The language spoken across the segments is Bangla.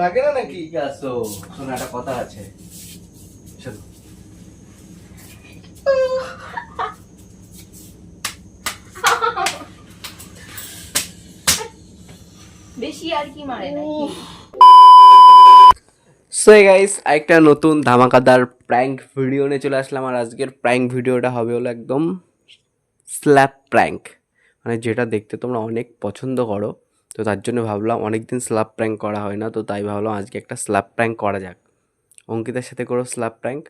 লাগে না নাকি? আসো শোনো, একটা কথা আছে, চলো। বেশি আর কি মারে নাকি? সো গাইস, একটা নতুন ধামাকাদার প্র্যাঙ্ক ভিডিও নিয়ে চলে আসলাম। আর আজকের প্র্যাঙ্ক ভিডিওটা হবে হলো একদম স্ল্যাপ প্র্যাঙ্ক, মানে যেটা দেখতে তোমরা অনেক পছন্দ করো। তো তার জন্য ভাবলাম, অনেক দিন স্ল্যাপ প্র্যাঙ্ক করা হয় না, তো তাই ভাবলাম আজকে একটা স্ল্যাপ প্র্যাঙ্ক করা যাক। অঙ্কিতার সাথে করো স্ল্যাপ প্র্যাঙ্ক।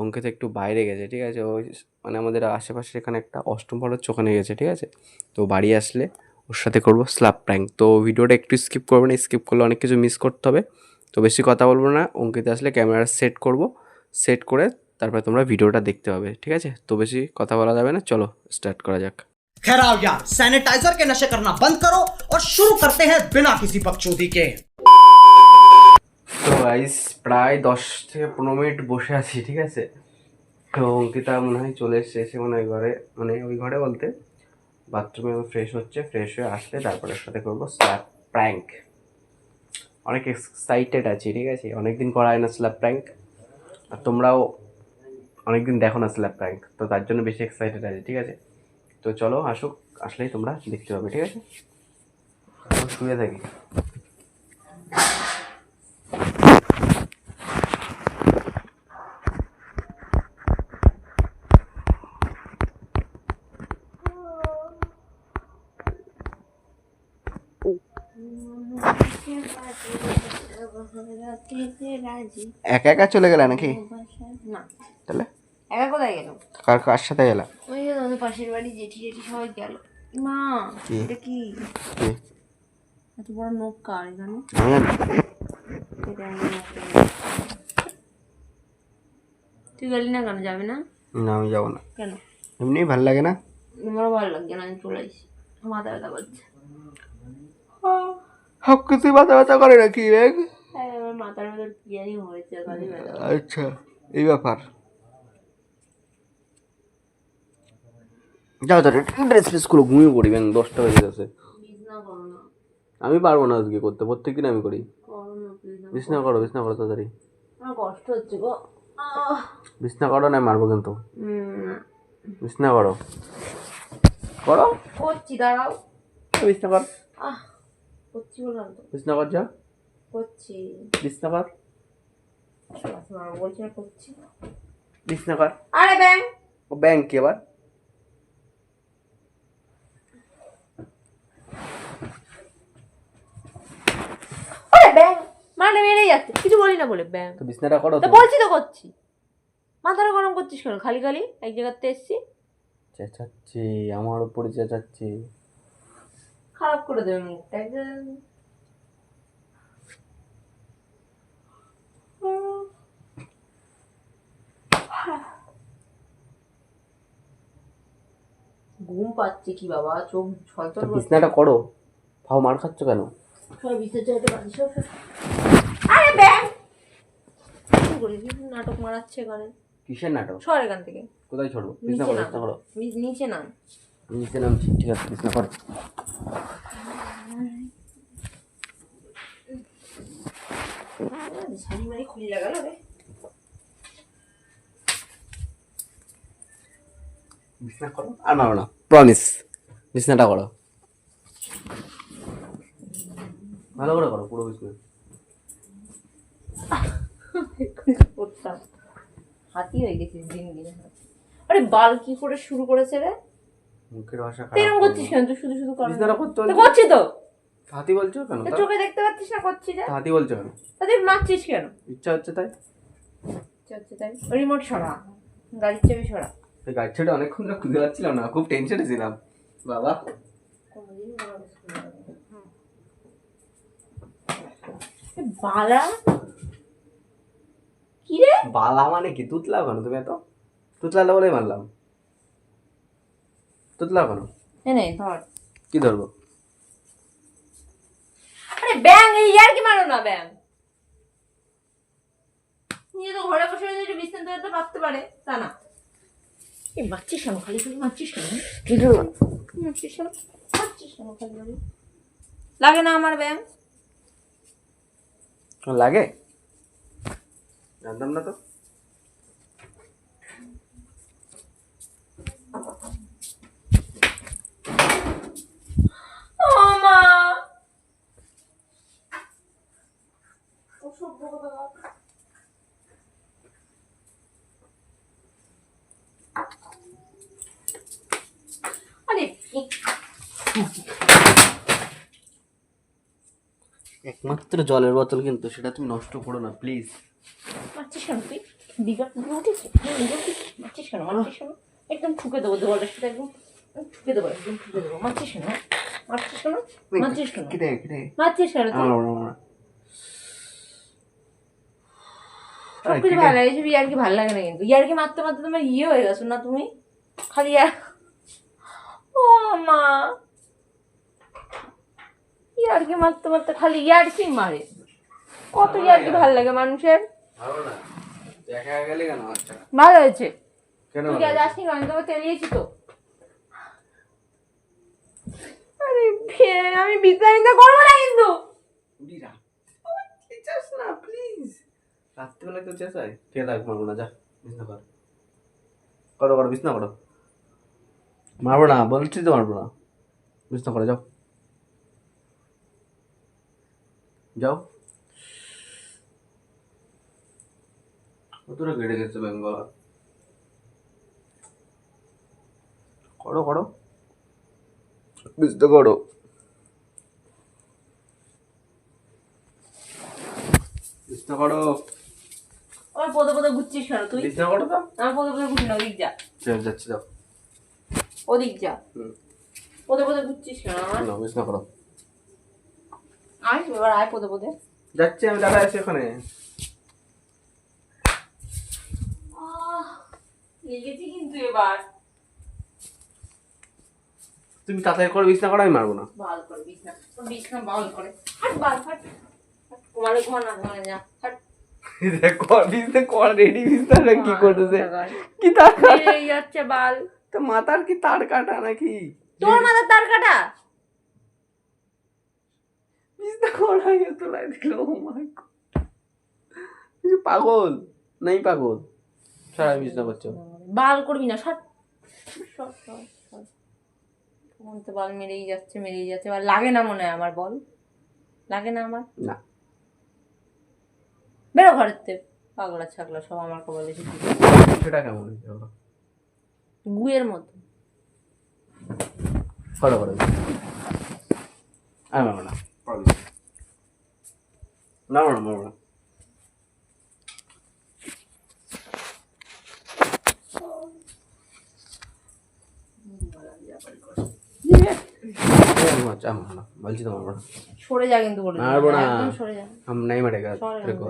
অঙ্কিতা একটু বাইরে গেছে, ঠিক আছে, ওই মানে আমাদের আশেপাশে এখানে একটা অষ্টম ফল হচ্ছে, ওখানে গেছে, ঠিক আছে। তো বাড়ি আসলে ওর সাথে করবো স্ল্যাপ প্র্যাঙ্ক। তো ভিডিওটা একটু স্কিপ করবে না, স্কিপ করলে অনেক কিছু মিস করতে হবে। তো বেশি কথা বলবো না, অঙ্কিতা আসলে ক্যামেরা সেট করব, সেট করে তারপরে তোমরা ভিডিওটা দেখতে পাবে, ঠিক আছে। তো বেশি কথা বলা যাবে না, চলো স্টার্ট করা যাক। खैर आओ यार, सैनिटाइजर के नशे करना बंद करो और शुरू करते हैं बिना किसी बकचोदी के। তো গাইস, প্রায় 10 থেকে 15 মিনিট বসে আছি, ঠিক আছে। তো অঙ্কিতা মনে হয় চলে এসছে, এসে মনে হয় ঘরে, মানে ওই ঘরে বলতে বাথরুমে ফ্রেশ হচ্ছে, ফ্রেশ হয়ে আসলে তারপরে ওর সাথে করবো স্ল্যাপ প্র্যাঙ্ক। অনেক এক্সাইটেড আছি, ঠিক আছে। অনেকদিন করা হয় না স্ল্যাপ প্র্যাঙ্ক, আর তোমরাও অনেকদিন দেখো না স্ল্যাপ প্র্যাঙ্ক, তো তার জন্য বেশি এক্সাইটেড আছি, ঠিক আছে। তো চলো আসুক, আসলেই তোমরা দেখতে পাবে, ঠিক আছে। এখন শুয়ে থাকি। একা একা চলে গেলে নাকি? না, তাহলে একা কোথায় গেল? কার কার সাথে গেলা? ওই যে আমাদের পাশের বাড়ি জেঠি জেঠি সবাই গেল। মা, কি? এটা কি কি? এত বড় নখ কার এখানে? আমি জানি। এটা আমি নখ কেন? তুই গেলি না কেন? যাবে না না, আমি যাবো না, কেন? এমনি ভালো লাগে না। আমারও ভালো লাগছে না, আমি চলে আসি। মাথা ব্যথা করছে। সব কিছুই মাথা ব্যথা করে নাকি ব্যাগ? হ্যাঁ, আমার মাথার ভেতর কি জানি হয়েছে, খালি ব্যথা করছে। আচ্ছা, এই ব্যাপার। যাও তো, ড্রেস ফ্রেস করে ঘুমিয়ে পড়িবেন, 10টা বেজে গেছে। বিছনা করো না, আমি পারবো না আজকে করতে, প্রত্যেকদিন আমি করি। করো না প্লিজ। বিছনা করো, বিছনা করো তাড়াতাড়ি। আমার কষ্ট হচ্ছে গো। বিছনা করো, না মারবো কিন্তু। না, বিছনা করো, করো, করছি, দাঁড়াও। বিছনা কর, করছি বললাম তো, বিছনা কর, যা করছি। বিছনা কর, বলছি না, করছি। বিছনা কর। আরে ব্যাং, ও ব্যাংক কি আবার? আরে ব্যাং মানে মেরেই যাচ্ছে, কিছু বলি না বলে ব্যাং। তো বিছনাটা করো তো তো। বলছি তো করছি। মাথাটা গরম করছিস কেন? খালি খালি এক জায়গাতে এসছি। চেঁচাচ্ছি, আমার উপরে চেঁচাচ্ছি। খারাপ করে দেবে মুখটা একদম। ঘুম পাচ্ছে কি বাবা, চোখ ছলছল করছে। বিছনাটা করো, ফাও মার খাচ্ছ কেন? সবাই বিছানা চাইতে পারিস। আরে ব্যাং নাটক মারাচ্ছে এখানে। কিসের নাটক? সর এখান থেকে। কোথায় ছড়বো? বিছনা করো, বিছনা করো। নিচে নাম। নিচে নামছি, ঠিক আছে, বিছনা করো। শাড়ি মারি খুলে লাগালো রে। বিছনা করো, আর মারো না, প্রমিস। বিছনাটা করো, ভালো করে করো, পুরো বিছনা। করতাম, হাতি হয়ে গেছিস দিন দিন। আরে বাল কি করে শুরু করেছে রে? মুখের ভাষা তুই এরকম খারাপ করছিস কেন? তুই শুধু শুধু কর। বিছনাটা করতে তো বলছি। করছি তো। হাতি বলছো কেন? তো চোখে দেখতে পাচ্ছিস না করছি যে? হাতি বলছো কেন? তা তুই মারছিস কেন? ইচ্ছা হচ্ছে তাই। হচ্ছে তাই। রিমোট সরা, গাড়ির চাবি সরা। এই গাড়ি ছেড়ে অনেকক্ষণ ধরে খুঁজে পাচ্ছিলাম না, খুব টেনশনে ছিলাম বাবা। বালা কি রে? বালা মানে কি? তুতলাও কেন তুমি? এত তুতলালে বলেই মারলাম। তুতলাও কেন? নে ধর। কি ধরবো? আরে ব্যাং, এই ইয়ার কি মারো না ব্যাং। নিজে তো ঘরে বসে যদি বিছানা ধরতে পারতে পারে, তা না। এই মারছিস কেন? খালি খালি মারছিস কেন? মারছিস কেন? মারছিস কেন খালি খালি? লাগে না আমার ব্যায়াম? লাগে? জানতাম না তো। ও মা, আরে একমাত্র জলের বোতল কিন্তু, সেটা তুমি নষ্ট করো না প্লিজ। মারছিস কেন তুই? বিঘাট উঠেছিস, মারছিস কেন? মারছিস কেন? একদম ঠুকে দেবো দেওয়ালের সাথে, একদম ঠুকে দেবো, একদম ঠুকে দেবো। মারছিস কেন? মারছিস কেন? মারছিস কেন? মারছিস কেন তুই? সব কিছু ভালো লাগে, এসব ইয়ার্কি ভালো লাগে না কিন্তু। ইয়ার্কি মারতে মারতে তোমার ইয়ে হয়ে গেছো না তুমি? খালি ও মা, ইয়ার্কি মারতে মারতে খালি ইয়ার্কি মারে। কত ইয়ার্কি ভালো লাগে মানুষের। দেখা গেলে কেন? আচ্ছা ভালো হয়েছে। কেন? তুই আজ আসনি কেন? আমি তোমাকে তেলিয়েছি তো। আরে আমি বিস্তারিত করবো না কিন্তু। না প্লিজ, রাত্রিবেলা তো চেঁচাই। কে থাক, মারবো না, যা বিছনা কর। করো করো, বিছনা করো। মারবো না বলছি তো, মারবো না। বিছনা করে যাও, যাও। কতটা কেটে গেছে বেঙ্গল। করো করো, বিছনা করো। বিছনা করো, আমার পদে পদে ঘুরছিস কেন তুই? বিছনা করো তো। আমার পদে পদে ঘুরছি না, ওদিক যা। যাচ্ছি, যাও। ওদিক যা। পদে পদে ঘুরছিস কেন আমার? না, বিছনা করো। আয় এবার, আয় পদে পদে। যাচ্ছি আমি, দাদা আছি ওখানে। লেগেছি কিন্তু এবার। তুমি তাড়াতাড়ি করে বিছনা করো, আমি মারবো না। বাল করে বিছনা, বিছনা বাল করে। হাট বাল, হাট। ঘুমালে ঘুমা, না ঘুমালে যা, হাট। দেখো বিছনা কর, রেডি বিছনাটা কি করতেছে? টাকা। কি তার এই যাচ্ছে বাল। তো মাথার কি তার কাটা নাকি? তোর মাথার তার কাটা? বিছনা করা তো লাই দিল। ও মাই গড, তুমি পাগল নাই? পাগল সারা বিছনা করছো। বাল করবি না, সর সর সর সর। তখন তো বাল মেরেই যাচ্ছে, মেরেই যাচ্ছে। আর লাগে না মনে হয় আমার, বল লাগে না আমার? না, বেরো ঘরের থেকে। পাগলা ছাগলা সব আমার কপালে এসে সেটা কেমন হয়েছে বলো? গুয়ের মতো। করো করো, আমি মারবো না। না মারবো না, মারবো না। বলছি তো মারবো না। সরে যা কিন্তু, বলে মারবো না, একদম সরে যা। हम नहीं मरेगा। সরে যা। देखो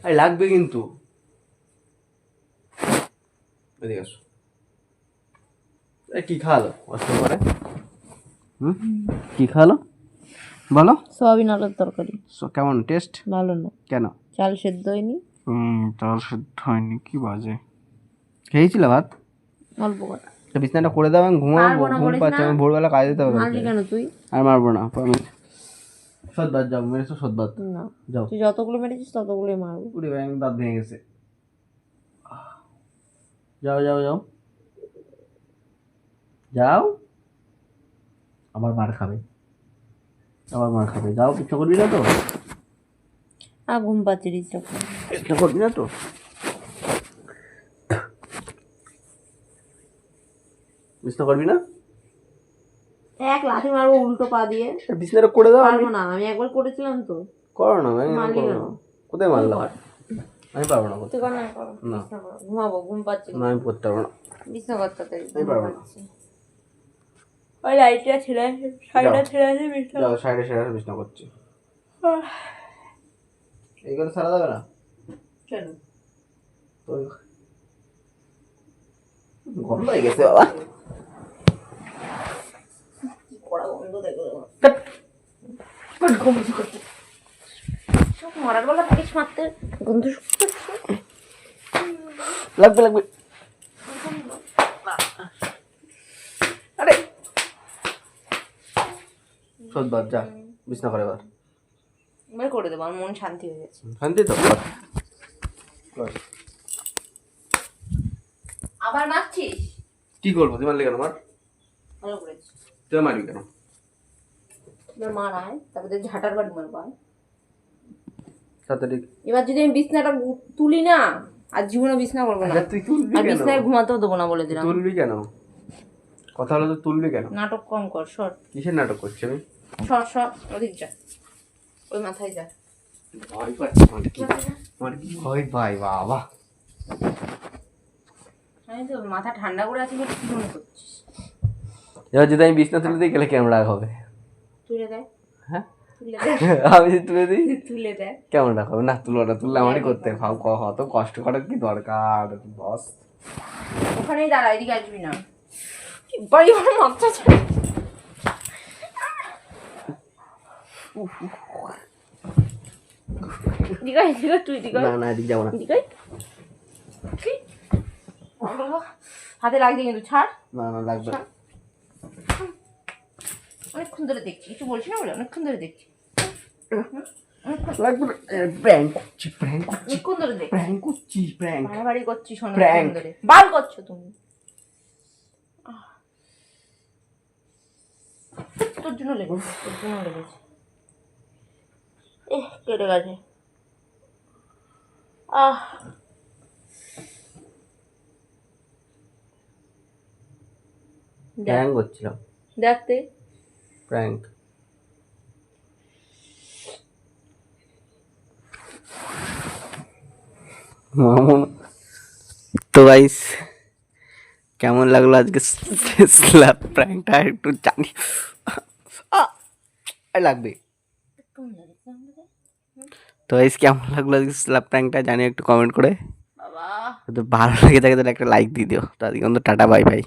আরে লাগবে কিন্তু। এদিকে আসো। কি খাওয়ালো অস্ত করে? কি খাওয়ালো বলো? সয়াবিন আলুর তরকারি। কেমন টেস্ট? ভালো না। কেন? চাল সেদ্ধ হয়নি। চাল সেদ্ধ হয়নি, কি বাজে। খেয়েছিল ভাত? অল্প করে। বিছনাটা করে দাও, আমি ঘুমাবো, ঘুম পাচ্ছে, আমি ভোরবেলা কাজে যেতে হবে। মারলি কেন তুই? আর মারবো না, আমি সদবাদ যাও, মেরেছো সদবাদ না, যাও। তুই যতগুলো মেরেছিস ততগুলোই মারবো। উড়ে ভাই, আমি দাঁত ভেঙে গেছে। যাও যাও যাও যাও, আবার মার খাবে, আবার মার খাবে। যাও, ইচ্ছা করবি না তো? আর ঘুম পাচ্ছে, ডিস্টার্ব ইচ্ছা করবি না তো? বিছনা করবি না? এক লাঠি মারবো উল্টো পা দিয়ে। বিছনাটা করে দাও। পারবো না, আমি একবার করেছিলাম তো। করো না, আমি মারলি কেন? কোথায় মারলাম? আমি পারবো না করতে। তুই কর না, কর। না। বিছনা কর, ঘুমাবো, ঘুম পাচ্ছে। না, আমি করতে পারবো না। বিছনা করতে তাই আমি পারবো না। ওই লাইটটা ছেড়ে আছে, শাড়িটা ছেড়ে আছে, বিছনা। যাও, সাইডে সাইডে বিছনা করছি। এইগুলো সারা যাবে না কেন? তো গন্ধ হয়ে গেছে বাবা। কড়া গন্ধ দেখো। ঘুম করতে সব মারার বেলা থাকিস মারতে, গন্ধ লাগবে লাগবে। আরে তোর দরজা বিছনা করে এবার এবার করে দেবো, আমার মন শান্তি হয়ে গেছে। শান্তি তো কর। আবার মারছিস? কি করবো তুই মারলি কেন? মার, ভালো করেছিস। তুই মারবি কেন? এবার মারায়, তারপরে ঝাঁটার বাড়ি মারবায়। তাড়াতাড়ি। এবার যদি আমি বিছনাটা তুলি না, আর জীবনে বিছনা করবো না, আচ্ছা, তুই তুলবি আর কেন? বিছনায় ঘুমাতেও দেবো না বলে দিলাম। তুলবি কেন? কথা হলো তো তুলবি কেন? নাটক কম কর, সর কিসের নাটক করছি আমি? সর সর, ওদিক যা, ওই মাথায় যা। ভয় পাচ্ছি, আমার কি ভয় পাই বাবা। আমি তো মাথা ঠান্ডা করে আছি বলে কি মনে করছিস? এবার যদি আমি বিছনা তুলে দিই গেলে কেমন রাগ হবে? তুলে দেয়, হ্যাঁ, তুলে দেয়, আমি যদি তুলে দিই তুলে দেয়। কেমন রাগ হবে? না, তুলবো না, তুললে আমারই করতে ভাব, অত কষ্ট করার কি দরকার বস? ওখানেই দাঁড়া, এদিকে আসবি না। কি বাড়ি আমার মাথা ছাড়। দিকে আয়, দিকে আয়, তুই দিকে আয়। না না, এদিকে যাবো না। দিকে আয়। কি? হাতে লাগছে কিন্তু, ছাড়। না না, লাগবে না। অনেকক্ষণ ধরে দেখছি, কিছু বলছি না বলে অনেকক্ষণ ধরে দেখছি। লাগবে না। প্র্যাঙ্ক করছি, প্র্যাঙ্ক করছি, অনেকক্ষণ ধরে দেখছি। প্র্যাঙ্ক করছি, প্র্যাঙ্ক। বাড়াবাড়ি করছিস Prank. অনেকক্ষণ ধরে। বাল করছো তুমি। তোর জন্য লেগেছে, তোর জন্য লেগেছে। কেটে গেছে। প্র্যাঙ্ক করছিলাম, দেখতে প্র্যাঙ্ক। তো গাইস, কেমন লাগলো আজকে স্ল্যাব প্র্যাঙ্কটা একটু জানি। লাগবে। তো গাইস, কেমন লাগলো আজকে স্ল্যাব প্র্যাঙ্কটা জানি একটু কমেন্ট করে। বাবা যদি ভালো লেগে থাকে তাহলে একটা লাইক দিয়ে দিও। তো আজকে টাটা, বাই বাই।